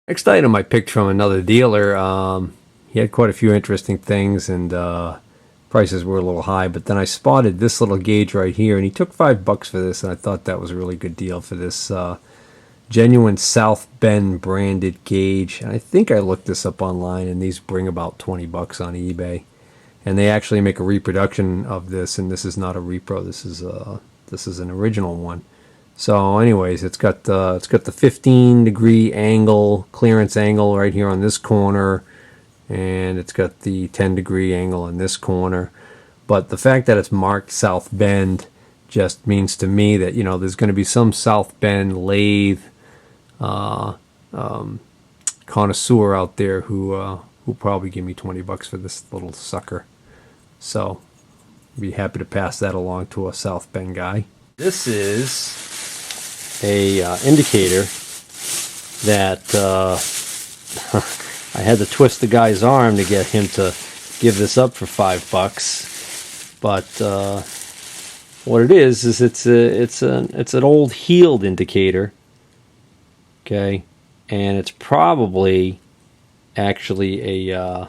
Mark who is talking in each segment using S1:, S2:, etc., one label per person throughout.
S1: Next item I picked from another dealer. He had quite a few interesting things, and prices were a little high, but then I spotted this little gauge right here, and he took $5 for this, and I thought that was a really good deal for this genuine South Bend branded gauge. And I think I looked this up online, and these bring about $20 on eBay. And they actually make a reproduction of this, and this is not a repro. This is an original one. So, anyways, it's got the 15-degree angle, clearance angle right here on this corner, and it's got the 10-degree angle on this corner. But the fact that it's marked South Bend just means to me that, you know, there's going to be some South Bend lathe connoisseur out there who probably give me $20 for this little sucker. So, I'd be happy to pass that along to a South Bend guy. This is a indicator that I had to twist the guy's arm to get him to give this up for $5. But what it is it's an old heeled indicator. Okay, and it's probably actually a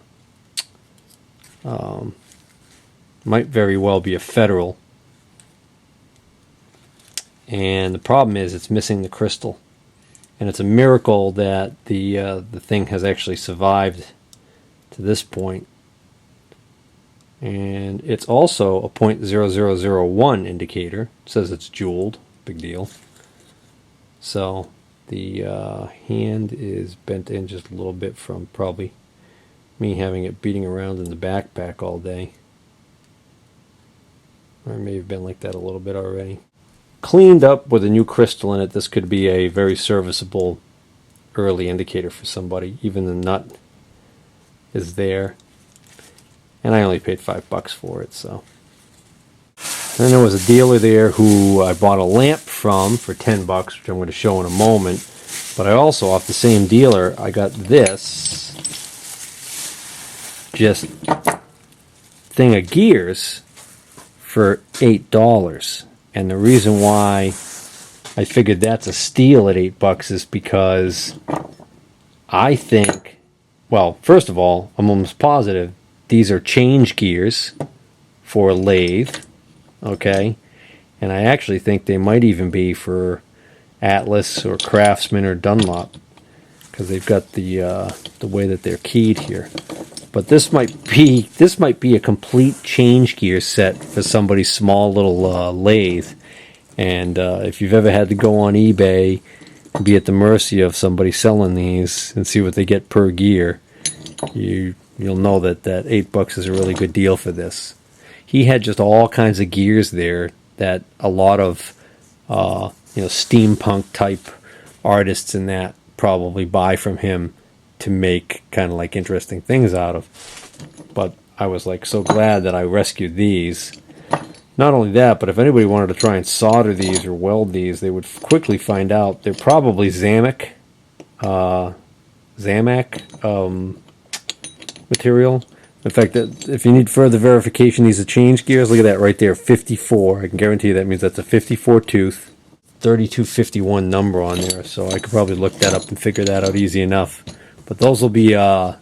S1: might very well be a Federal. And the problem is it's missing the crystal. And it's a miracle that the thing has actually survived to this point. And it's also a .0001 indicator. It says it's jeweled. Big deal. So the hand is bent in just a little bit from probably me having it beating around in the backpack all day. Or it may have been like that a little bit already. Cleaned up with a new crystal in it, this could be a very serviceable early indicator for somebody. Even the nut is there. And I only paid $5 for it, so. Then there was a dealer there who I bought a lamp from for $10, which I'm going to show in a moment. But I also, off the same dealer, I got this just thing of gears for $8. And the reason why I figured that's a steal at $8 is because I think, well, first of all, I'm almost positive these are change gears for a lathe, okay? And I actually think they might even be for Atlas or Craftsman or Dunlop, because they've got the way that they're keyed here. But this might be a complete change gear set for somebody's small little lathe. And if you've ever had to go on eBay and be at the mercy of somebody selling these and see what they get per gear, you'll know that $8 is a really good deal for this. He had just all kinds of gears there that a lot of steampunk type artists and that probably buy from him to make kind of like interesting things out of. But I was like so glad that I rescued these. Not only that, but if anybody wanted to try and solder these or weld these, they would quickly find out they're probably Zamac material. In fact, if you need further verification, these are change gears. Look at that right there, 54. I can guarantee you that means that's a 54 tooth, 3251 number on there. So I could probably look that up and figure that out easy enough. But those will be an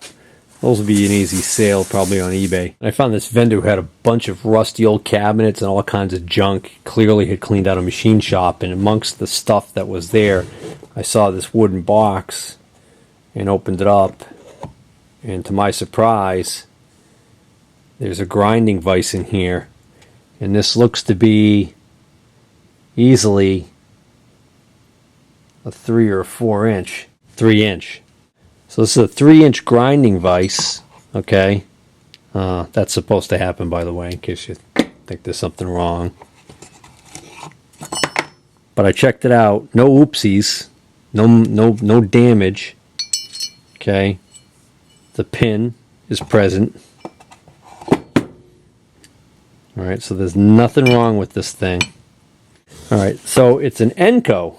S1: easy sale probably on eBay. I found this vendor who had a bunch of rusty old cabinets and all kinds of junk. Clearly had cleaned out a machine shop, and amongst the stuff that was there, I saw this wooden box and opened it up. And to my surprise, there's a grinding vise in here. And this looks to be easily a 3 or 4 inch. 3 inch. So this is a 3-inch grinding vise, okay? That's supposed to happen, by the way, in case you think there's something wrong. But I checked it out. No oopsies. No damage. Okay? The pin is present. Alright, so there's nothing wrong with this thing. Alright, so it's an Enco.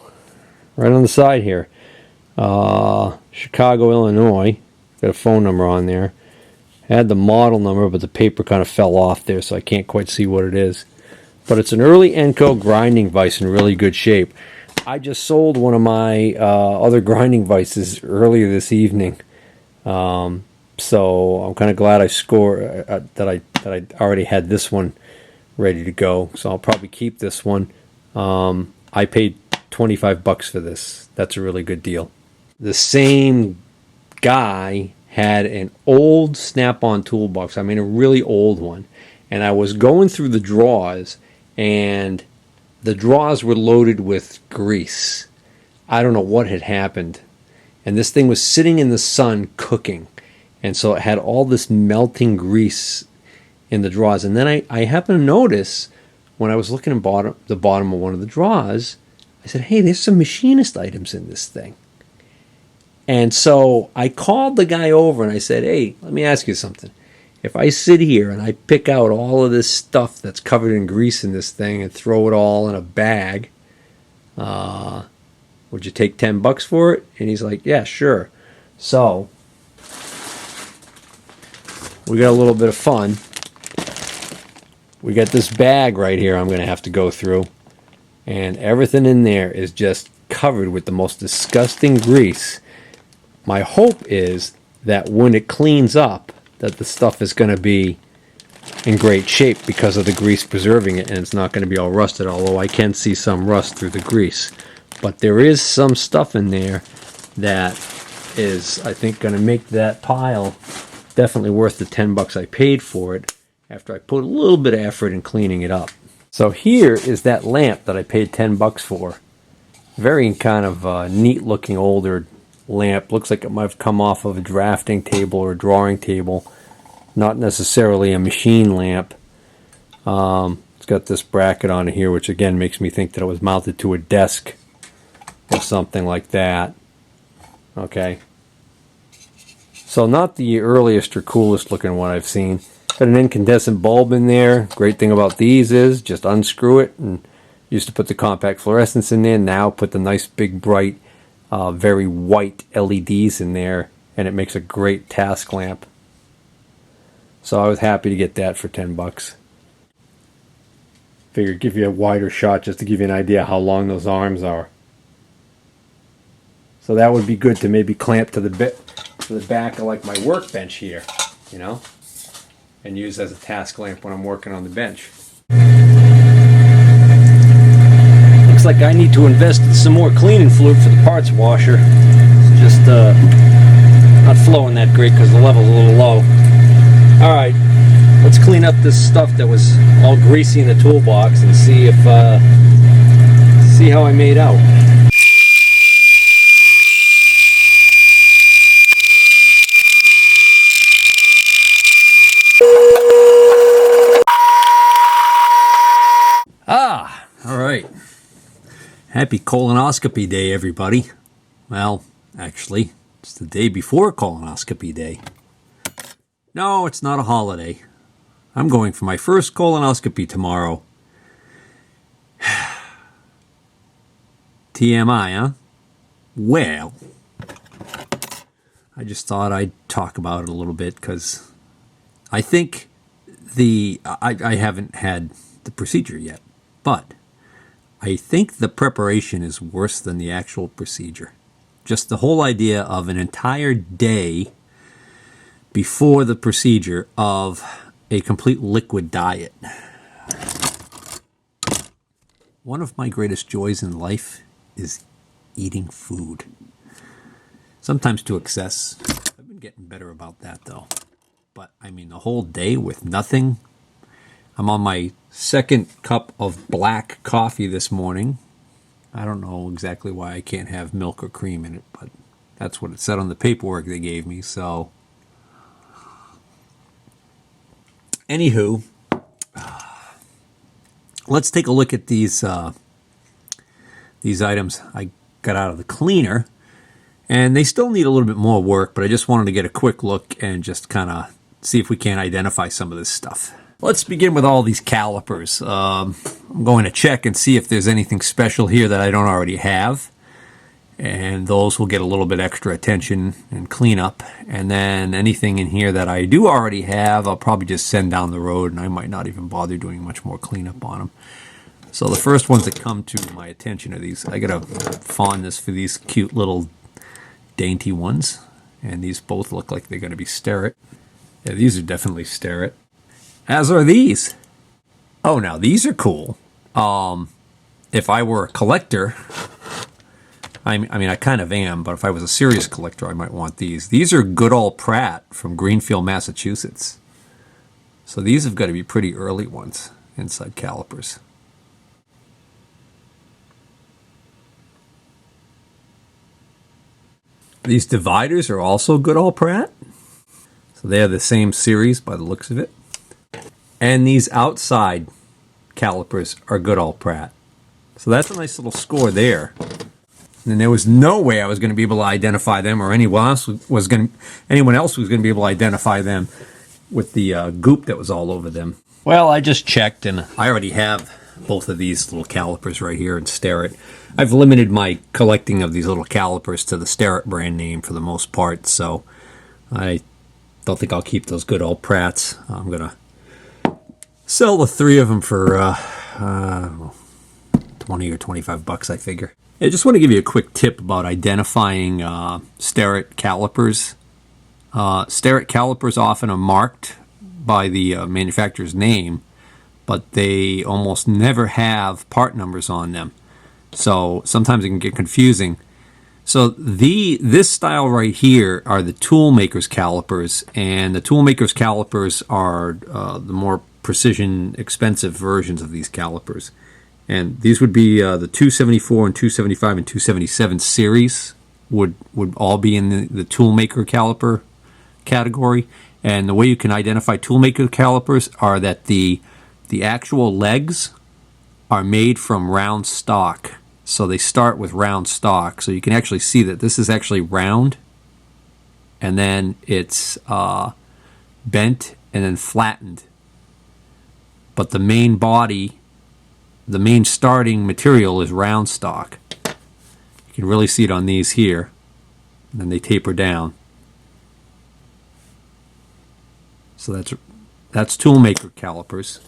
S1: Right on the side here. Chicago, Illinois. Got a phone number on there. Had the model number, but the paper kind of fell off there, so I can't quite see what it is. But it's an early Enco grinding vise in really good shape. I just sold one of my other grinding vices earlier this evening. So I'm kind of glad that I already had this one ready to go. So I'll probably keep this one. I paid $25 for this. That's a really good deal. The same guy had an old Snap-on toolbox. I mean, a really old one. And I was going through the drawers, and the drawers were loaded with grease. I don't know what had happened. And this thing was sitting in the sun cooking. And so it had all this melting grease in the drawers. And then I happened to notice when I was looking at the bottom of one of the drawers, I said, hey, there's some machinist items in this thing. And so I called the guy over and I said, hey, let me ask you something. If I sit here and I pick out all of this stuff that's covered in grease in this thing and throw it all in a bag, would you take $10 for it? And he's like, yeah, sure. So we got a little bit of fun. We got this bag right here I'm going to have to go through. And everything in there is just covered with the most disgusting grease. My hope is that when it cleans up, that the stuff is going to be in great shape because of the grease preserving it, and it's not going to be all rusted, although I can see some rust through the grease. But there is some stuff in there that is, I think, going to make that pile definitely worth the $10 I paid for it after I put a little bit of effort in cleaning it up. So here is that lamp that I paid $10 for. Very kind of neat looking older lamp. Looks like it might have come off of a drafting table or a drawing table. Not necessarily a machine lamp. It's got this bracket on it here, which again makes me think that it was mounted to a desk or something like that. Okay. So not the earliest or coolest looking one I've seen. Got an incandescent bulb in there. Great thing about these is just unscrew it, and used to put the compact fluorescence in there. Now put the nice big bright very white LEDs in there, and it makes a great task lamp. So I was happy to get that for $10. Figured give you a wider shot just to give you an idea how long those arms are. So that would be good to maybe clamp to the back of like my workbench here, you know, and use as a task lamp when I'm working on the bench. Looks like I need to invest in some more cleaning fluid for the parts washer. It's just not flowing that great because the level's a little low. Alright, let's clean up this stuff that was all greasy in the toolbox and see how I made out. Alright. Happy colonoscopy day, everybody. Well, actually, it's the day before colonoscopy day. No, it's not a holiday. I'm going for my first colonoscopy tomorrow. TMI, huh? Well, I just thought I'd talk about it a little bit because I think I haven't had the procedure yet, but I think the preparation is worse than the actual procedure. Just the whole idea of an entire day before the procedure of a complete liquid diet. One of my greatest joys in life is eating food. Sometimes to excess. I've been getting better about that though. But I mean, the whole day with nothing. I'm on my second cup of black coffee this morning. I don't know exactly why I can't have milk or cream in it, but that's what it said on the paperwork they gave me. So, anywho, let's take a look at these items I got out of the cleaner. And they still need a little bit more work, but I just wanted to get a quick look and just kind of see if we can't identify some of this stuff. Let's begin with all these calipers. I'm going to check and see if there's anything special here that I don't already have. And those will get a little bit extra attention and cleanup. And then anything in here that I do already have, I'll probably just send down the road, and I might not even bother doing much more cleanup on them. So the first ones that come to my attention are these. I got a fondness for these cute little dainty ones. And these both look like they're going to be Starrett. Yeah, these are definitely Starrett. As are these. Oh, now these are cool. If I were a collector, I mean, I kind of am, but if I was a serious collector, I might want these. These are good old Pratt from Greenfield, Massachusetts. So these have got to be pretty early ones, inside calipers. These dividers are also good old Pratt. So they are the same series by the looks of it. And these outside calipers are good old Pratt. So that's a nice little score there. And there was no way I was going to be able to identify them, or anyone else was going to be able to identify them with the goop that was all over them. Well, I just checked, and I already have both of these little calipers right here in Starrett. I've limited my collecting of these little calipers to the Starrett brand name for the most part, so I don't think I'll keep those good old Pratts. I'm going to sell the three of them for 20 or 25 bucks, I figure. I just want to give you a quick tip about identifying Starrett calipers. Starrett calipers often are marked by the manufacturer's name, but they almost never have part numbers on them. So sometimes it can get confusing. So this style right here are the toolmaker's calipers, and the toolmaker's calipers are the more precision, expensive versions of these calipers. And these would be the 274 and 275 and 277 series would all be in the toolmaker caliper category. And the way you can identify toolmaker calipers are that the actual legs are made from round stock. So they start with round stock. So you can actually see that this is actually round, and then it's bent and then flattened. But the main body, the main starting material is round stock. You can really see it on these here. And then they taper down. So that's toolmaker calipers,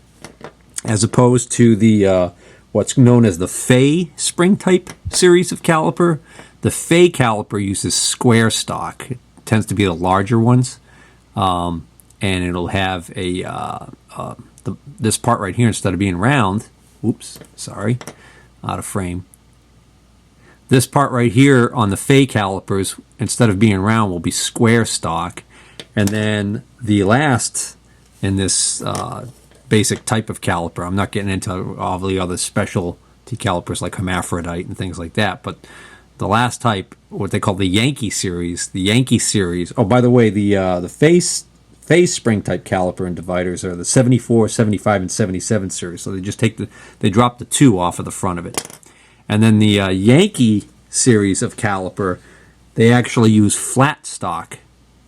S1: as opposed to the what's known as the Fay spring type series of caliper. The Fay caliper uses square stock. It tends to be the larger ones, and it'll have this part right here, instead of being round. Oops, sorry, out of frame. This part right here on the Fay calipers, instead of being round, will be square stock. And then the last in this basic type of caliper, I'm not getting into all the other specialty calipers like hermaphrodite and things like that, but the last type, what they call the Yankee series, oh, by the way, the Fay spring type caliper and dividers are the 74, 75, and 77 series. So they just they drop the 2 off of the front of it. And then the Yankee series of caliper, they actually use flat stock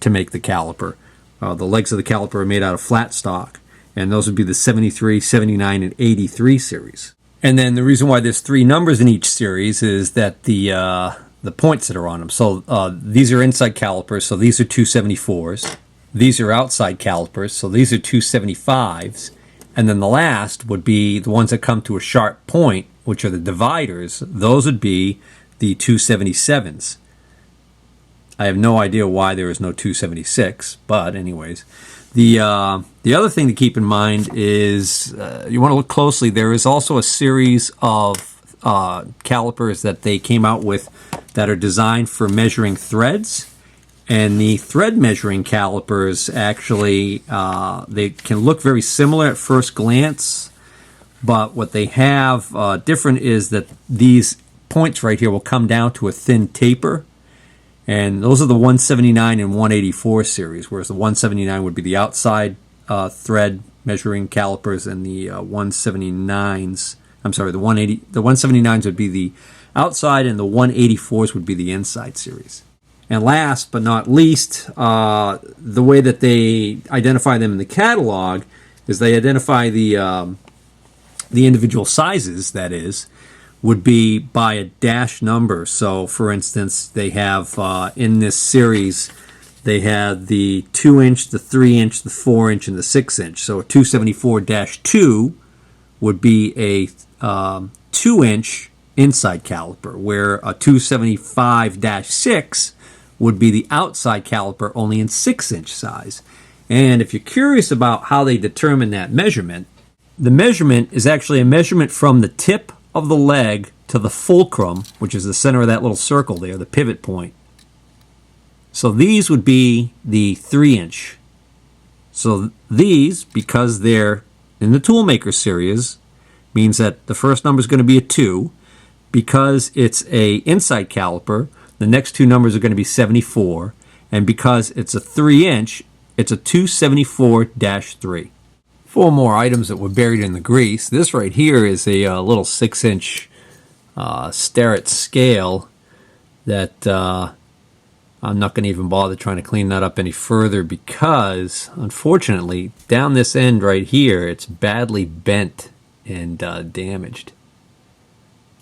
S1: to make the caliper. The legs of the caliper are made out of flat stock, and those would be the 73, 79, and 83 series. And then the reason why there's 3 numbers in each series is that the points that are on them. So these are inside calipers, so these are 274s. These are outside calipers, so these are 275s. And then the last would be the ones that come to a sharp point, which are the dividers. Those would be the 277s. I have no idea why there is no 276, but anyways. The other thing to keep in mind is you want to look closely. There is also a series of calipers that they came out with that are designed for measuring threads. And the thread measuring calipers actually, they can look very similar at first glance, but what they have different is that these points right here will come down to a thin taper. And those are the 179 and 184 series, whereas the 179 would be the outside thread measuring calipers, and the 179s, I'm sorry, the 179s would be the outside, and the 184s would be the inside series. And last but not least, the way that they identify them in the catalog is they identify the individual sizes, that is, would be by a dash number. So, for instance, they have in this series, they had the 2-inch, the 3-inch, the 4-inch, and the 6-inch. So a 274-2 would be a 2-inch inside caliper, where a 275-6 would be the outside caliper only in 6-inch size. And if you're curious about how they determine that measurement, the measurement is actually a measurement from the tip of the leg to the fulcrum, which is the center of that little circle there, the pivot point. So these would be the 3-inch. So these, because they're in the Toolmaker series, means that the first number is going to be a 2. Because it's a inside caliper, the next two numbers are going to be 74. And because it's a 3-inch, it's a 274-3. 4 more items that were buried in the grease. This right here is a little 6-inch Starrett scale that I'm not going to even bother trying to clean that up any further because, unfortunately, down this end right here, it's badly bent and damaged.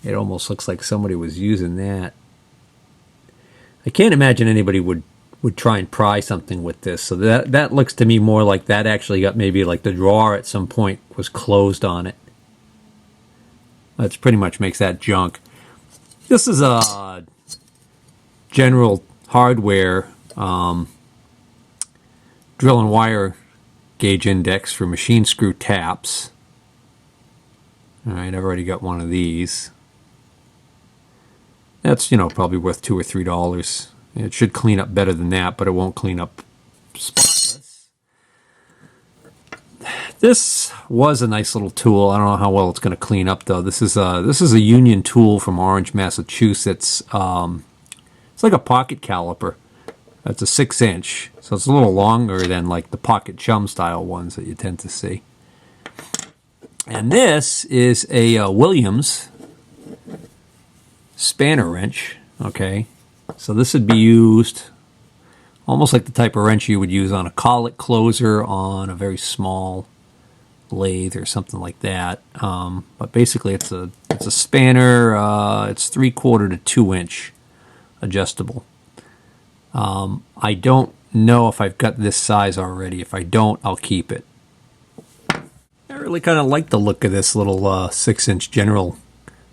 S1: It almost looks like somebody was using that. I can't imagine anybody would try and pry something with this. So that looks to me more like that actually got maybe like the drawer at some point was closed on it. That pretty much makes that junk. This is a general hardware drill and wire gauge index for machine screw taps. Alright, I've already got one of these. That's, probably worth $2 or $3. It should clean up better than that, but it won't clean up spotless. This was a nice little tool. I don't know how well it's going to clean up though. This is a Union tool from Orange, Massachusetts. It's like a pocket caliper. It's a 6-inch, so it's a little longer than like the pocket chum style ones that you tend to see. And this is a Williams spanner wrench. Okay, so this would be used almost like the type of wrench you would use on a collet closer on a very small lathe or something like that. But basically, it's a spanner. It's 3/4 to 2-inch adjustable. I don't know if I've got this size already. If I don't, I'll keep it. I really kind of like the look of this little 6-inch general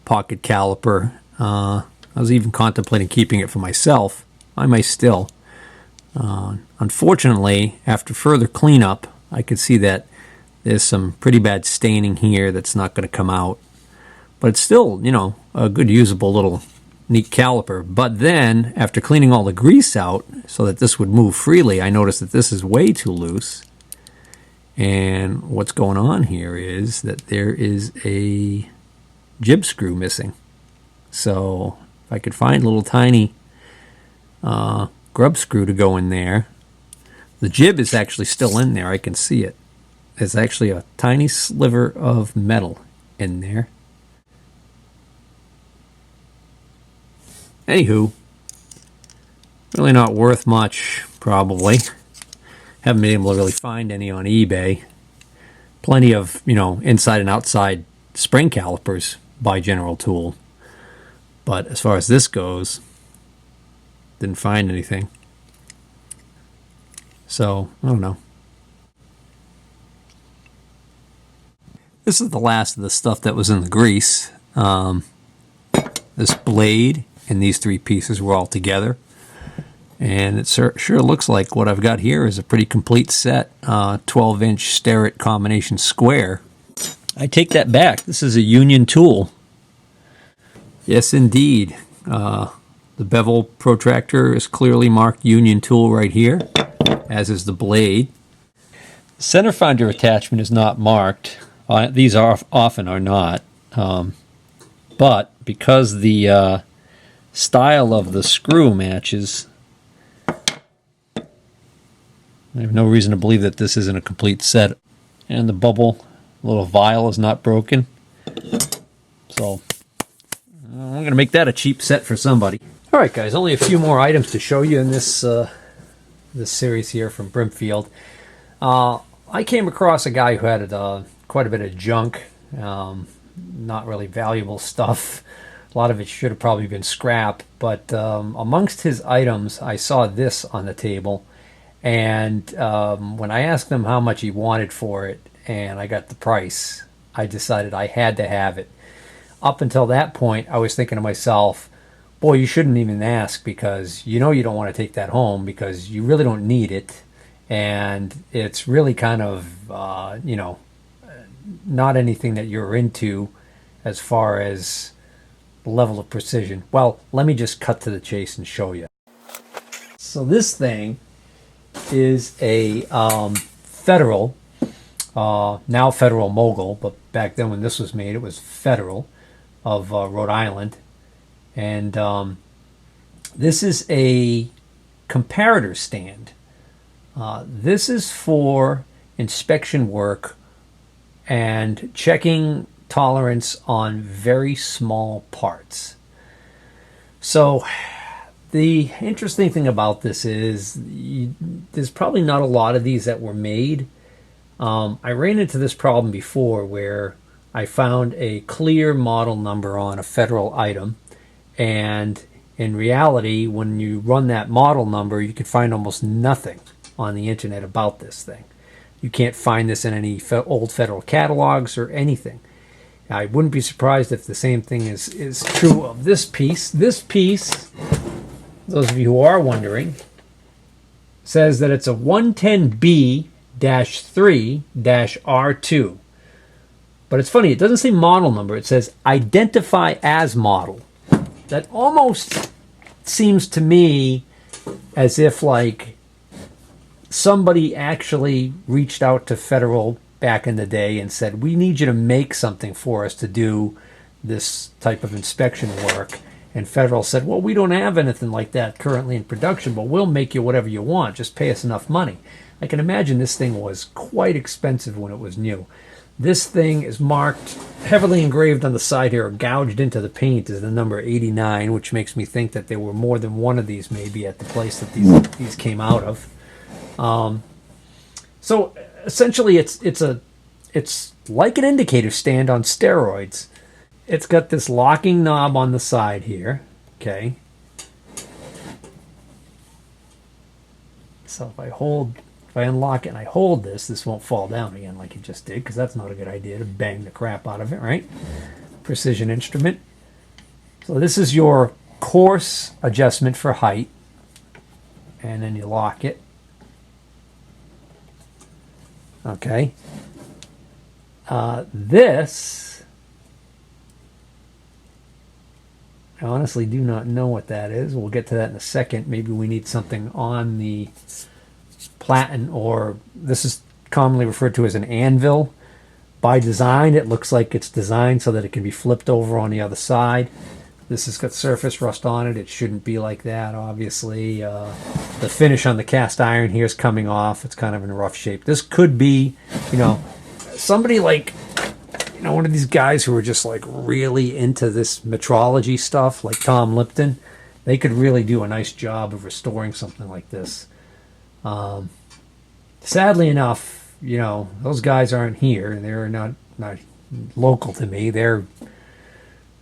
S1: pocket caliper. I was even contemplating keeping it for myself. I may still. Unfortunately, after further cleanup, I could see that there's some pretty bad staining here that's not going to come out. But it's still, a good usable little neat caliper. But then, after cleaning all the grease out so that this would move freely, I noticed that this is way too loose. And what's going on here is that there is a jib screw missing. So if I could find a little tiny grub screw to go in there. The jib is actually still in there. I can see it. There's actually a tiny sliver of metal in there. Anywho, really not worth much, probably. Haven't been able to really find any on eBay. Plenty of, inside and outside spring calipers by General Tool. But as far as this goes, didn't find anything. So, I don't know. This is the last of the stuff that was in the grease. This blade and these 3 pieces were all together. And it sure looks like what I've got here is a pretty complete set. 12-inch Starrett combination square. I take that back. This is a Union tool. Yes, indeed. The bevel protractor is clearly marked Union tool right here, as is the blade. The center finder attachment is not marked. These often are not. But because the style of the screw matches, I have no reason to believe that this isn't a complete set. And the bubble, little vial, is not broken. So I'm going to make that a cheap set for somebody. Alright guys, only a few more items to show you in this series here from Brimfield. I came across a guy who had quite a bit of junk, not really valuable stuff. A lot of it should have probably been scrap, but amongst his items I saw this on the table, and when I asked him how much he wanted for it and I got the price, I decided I had to have it. up until that point, I was thinking to myself, boy, you shouldn't even ask, because you know you don't want to take that home because you really don't need it. And it's really kind of, not anything that you're into as far as the level of precision. Well, let me just cut to the chase and show you. So this thing is a Federal, now Federal Mogul, but back then when this was made, it was Federal of Rhode Island. And this is a comparator stand. This is for inspection work and checking tolerance on very small parts. So the interesting thing about this is there's probably not a lot of these that were made. I ran into this problem before where I found a clear model number on a Federal item, and in reality, when you run that model number, you can find almost nothing on the internet about this thing. You can't find this in any old Federal catalogs or anything. I wouldn't be surprised if the same thing is true of this piece. This piece, those of you who are wondering, says that it's a 110B-3-R2. But it's funny, it doesn't say model number, it says identify as model. That almost seems to me as if like somebody actually reached out to Federal back in the day and said, we need you to make something for us to do this type of inspection work. And Federal said, well, we don't have anything like that currently in production, but we'll make you whatever you want. Just pay us enough money. I can imagine this thing was quite expensive when it was new. This thing is marked, heavily engraved on the side here, or gouged into the paint, is the number 89, which makes me think that there were more than one of these maybe at the place that these came out of. So essentially, it's like an indicator stand on steroids. It's got this locking knob on the side here. Okay. So if I unlock it and I hold this won't fall down again like it just did, because that's not a good idea to bang the crap out of it, right? Precision instrument. So this is your course adjustment for height, and then you lock it. Okay. This, I honestly do not know what that is. We'll get to that in a second. Maybe we need something on the platen, or this is commonly referred to as an anvil. By design, it looks like it's designed so that it can be flipped over on the other side. This has got surface rust on it. It shouldn't be like that, obviously. The finish on the cast iron here is coming off. It's kind of in rough shape. This could be, somebody like, one of these guys who are just like really into this metrology stuff, like Tom Lipton. They could really do a nice job of restoring something like this. Sadly enough, those guys aren't here. They're not local to me. They're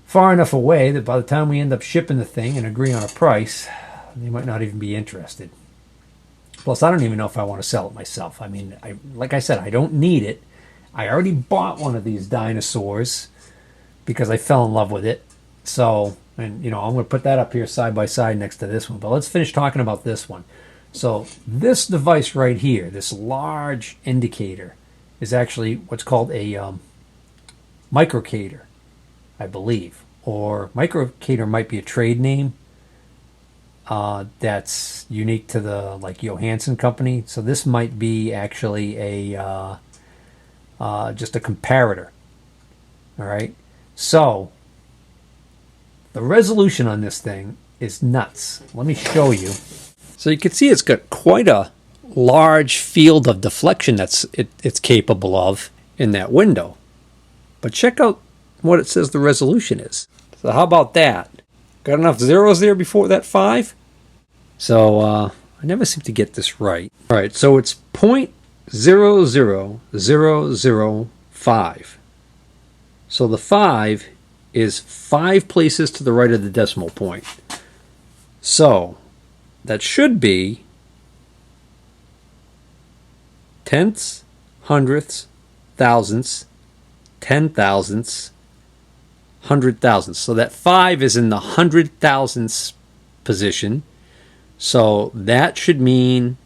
S1: far enough away that by the time we end up shipping the thing and agree on a price, they might not even be interested. Plus, I don't even know if I want to sell it myself. I mean, like I said, I don't need it. I already bought one of these dinosaurs because I fell in love with it. So, and I'm going to put that up here side by side next to this one. But let's finish talking about this one. So this device right here, this large indicator, is actually what's called a microcator, I believe. Or microcator might be a trade name that's unique to the Johansson company. So this might be actually a just a comparator. All right. So the resolution on this thing is nuts. Let me show you. So you can see it's got quite a large field of deflection it's capable of in that window. But check out what it says the resolution is. So how about that? Got enough zeros there before that 5? So I never seem to get this right. All right, so it's 0.00005. So the 5 is 5 places to the right of the decimal point. So that should be tenths, hundredths, thousandths, 10 thousandths, hundred thousandths. So that 5 is in the hundred thousandths position. So that should mean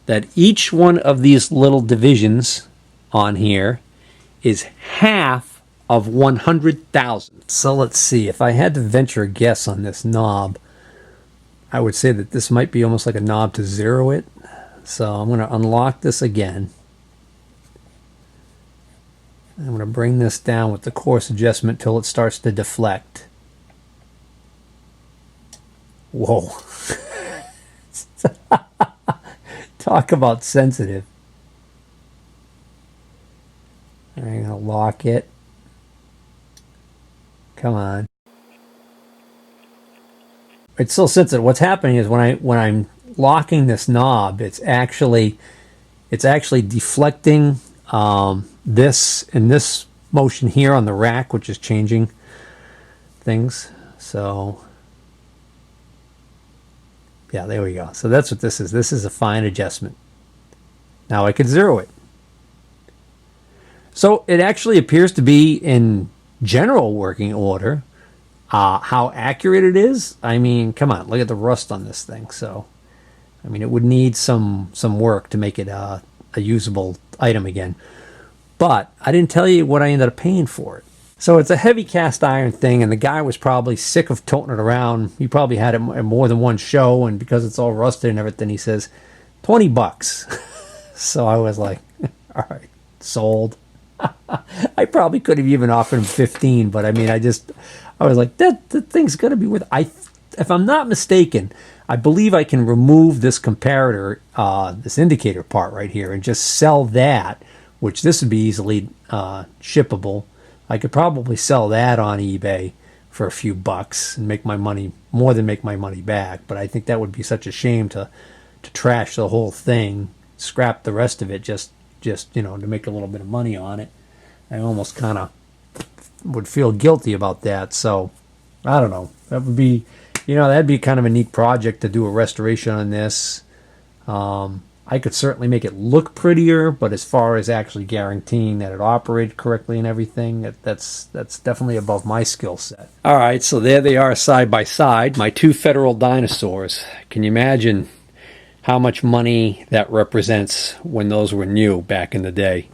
S1: that each one of these little divisions on here is half of 100,000. So let's see, if I had to venture a guess on this knob, I would say that this might be almost like a knob to zero it. So I'm going to unlock this again. I'm going to bring this down with the coarse adjustment till it starts to deflect. Whoa. Talk about sensitive. I'm going to lock it. Come on. It's still sensitive. What's happening is when I'm locking this knob, it's actually deflecting this in this motion here on the rack, which is changing things. So yeah, there we go. So that's what this is. This is a fine adjustment. Now I can zero it. So it actually appears to be in general working order. How accurate it is, I mean, come on, look at the rust on this thing. So, I mean, it would need some work to make it a usable item again. But I didn't tell you what I ended up paying for it. So it's a heavy cast iron thing, and the guy was probably sick of toting it around. He probably had it at more than one show, and because it's all rusted and everything, he says, $20. So I was like, all right, sold. I probably could have even offered him 15, but I mean, I was like, that thing's gonna be worth. If I'm not mistaken, I believe I can remove this comparator, this indicator part right here, and just sell that, which this would be easily shippable. I could probably sell that on eBay for a few bucks and make my money, more than make my money back. But I think that would be such a shame to trash the whole thing, scrap the rest of it, just you know, to make a little bit of money on it. I almost kind of would feel guilty about that. So I don't know. That would be, you know, that'd be kind of a neat project to do a restoration on this. I could certainly make it look prettier, but as far as actually guaranteeing that it operated correctly and everything, that's definitely above my skill set. All right, so there they are side by side, my two Federal dinosaurs. Can you imagine how much money that represents when those were new back in the day?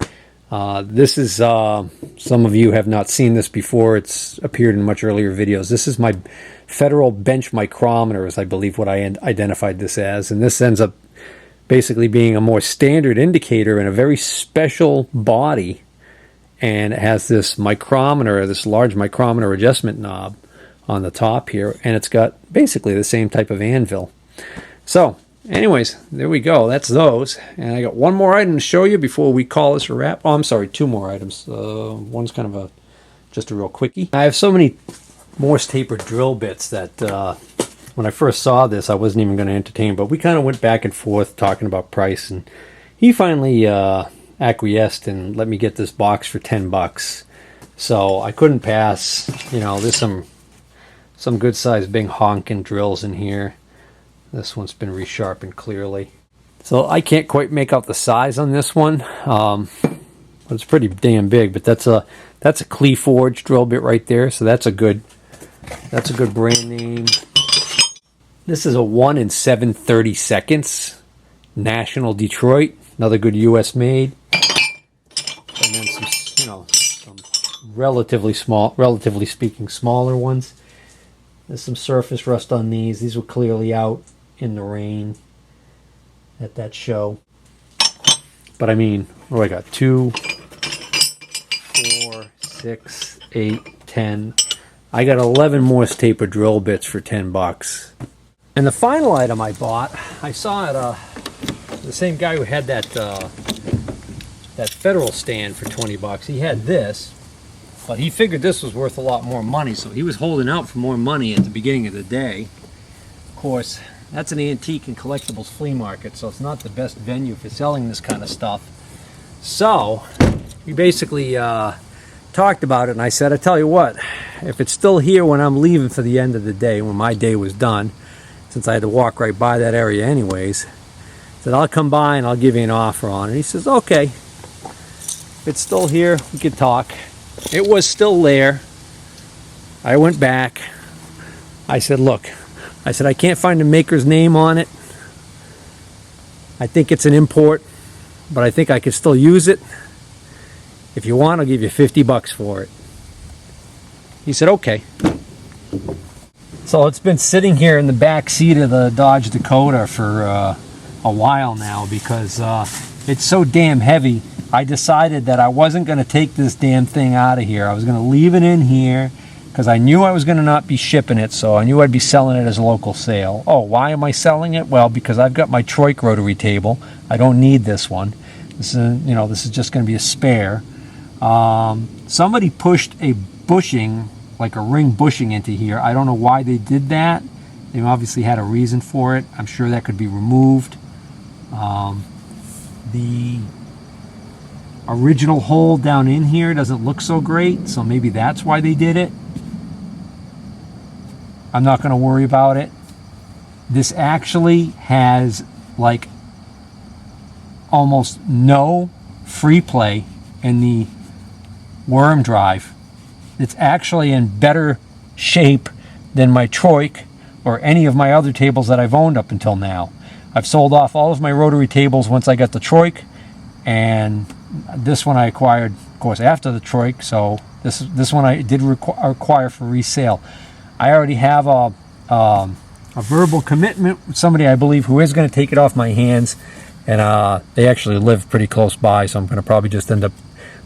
S1: This is, some of you have not seen this before. It's appeared in much earlier videos. This is my Federal bench micrometer, is I believe what I identified this as, and this ends up basically being a more standard indicator in a very special body, and it has this micrometer, this large micrometer adjustment knob on the top here, and it's got basically the same type of anvil. So anyways, there we go. That's those, and I got one more item to show you before we call this a wrap. Oh, I'm sorry, two more items. One's kind of just a real quickie. I have so many Morse tapered drill bits that when I first saw this, I wasn't even going to entertain, but we kind of went back and forth talking about price, and he finally acquiesced and let me get this box for $10. So I couldn't pass. You know, there's some good sized big honking drills in here. This one's been resharpened clearly. So I can't quite make out the size on this one, but it's pretty damn big. But that's a Clee Forge drill bit right there. So that's a good brand name. This is a 1 in 7/32 National Detroit, another good U.S. made. And then some, you know, some relatively speaking, smaller ones. There's some surface rust on these. These were clearly out in the rain at that show. But I mean, what do I got? 2, 4, 6, 8, 10. I got 11 Morse taper drill bits for $10. And the final item I bought, I saw at the same guy who had that Federal stand for $20. He had this, but he figured this was worth a lot more money, so he was holding out for more money at the beginning of the day. Of course, that's an antique and collectibles flea market, so it's not the best venue for selling this kind of stuff. So we basically talked about it, and I said, I tell you what, if it's still here when I'm leaving for the end of the day, when my day was done, since I had to walk right by that area anyways, I said, I'll come by and I'll give you an offer on it. He says, okay, if it's still here, we could talk. It was still there. I went back. I said, look, I said, I can't find the maker's name on it. I think it's an import, but I think I could still use it. If you want, I'll give you $50 for it. He said, okay. So it's been sitting here in the back seat of the Dodge Dakota for a while now because it's so damn heavy. I decided that I wasn't going to take this damn thing out of here. I was going to leave it in here because I knew I was going to not be shipping it, so I knew I'd be selling it as a local sale. Oh, why am I selling it? Well, because I've got my Troik rotary table. I don't need this one. This is, this is just going to be a spare. Somebody pushed a bushing, like a ring bushing into here. I don't know why they did that. They obviously had a reason for it. I'm sure that could be removed. The original hole down in here doesn't look so great, so maybe that's why they did it. I'm not going to worry about it. This actually has like almost no free play in the worm drive. It's actually in better shape than my Troik or any of my other tables that I've owned up until now. I've sold off all of my rotary tables once I got the Troik, and this one I acquired, of course, after the Troik, so this one I did acquire for resale. I already have a verbal commitment with somebody I believe who is going to take it off my hands, and they actually live pretty close by, so I'm going to probably just end up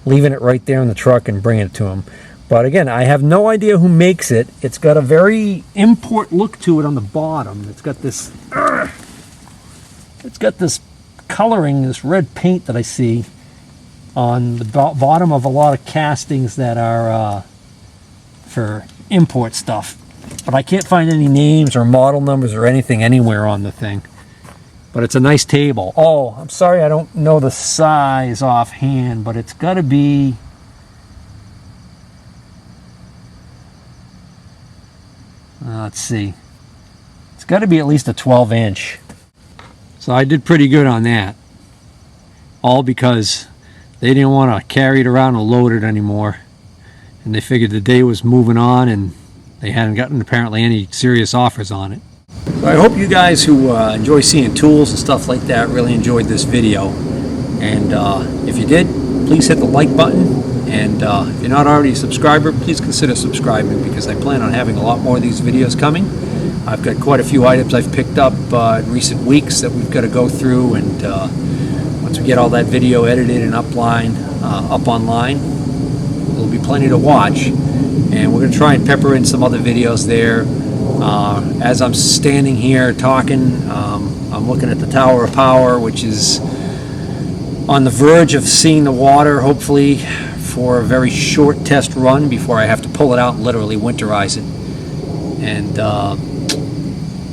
S1: leaving it right there in the truck and bringing it to them. But again, I have no idea who makes it. It's got a very import look to it on the bottom. It's got this coloring, this red paint that I see on the bottom of a lot of castings that are for import stuff. But I can't find any names or model numbers or anything anywhere on the thing. But it's a nice table. Oh, I'm sorry I don't know the size offhand, but it's got to be... let's see. It's got to be at least a 12-inch. So I did pretty good on that. All because they didn't want to carry it around and load it anymore. And they figured the day was moving on and they hadn't gotten apparently any serious offers on it. So I hope you guys who enjoy seeing tools and stuff like that really enjoyed this video. And if you did, please hit the like button. And if you're not already a subscriber, please consider subscribing because I plan on having a lot more of these videos coming. I've got quite a few items I've picked up in recent weeks that we've got to go through, and once we get all that video edited and up online, there'll be plenty to watch. And we're going to try and pepper in some other videos there. As I'm standing here talking, I'm looking at the Tower of Power, which is on the verge of seeing the water, hopefully, for a very short test run before I have to pull it out and literally winterize it. And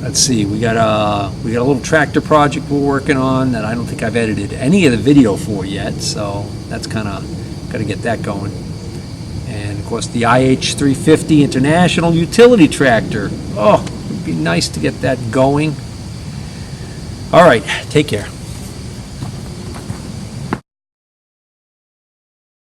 S1: let's see, we got a little tractor project we're working on that I don't think I've edited any of the video for yet, so that's kind of got to get that going. And of course the IH350 International utility tractor. Oh, it'd be nice to get that going. All right, take care.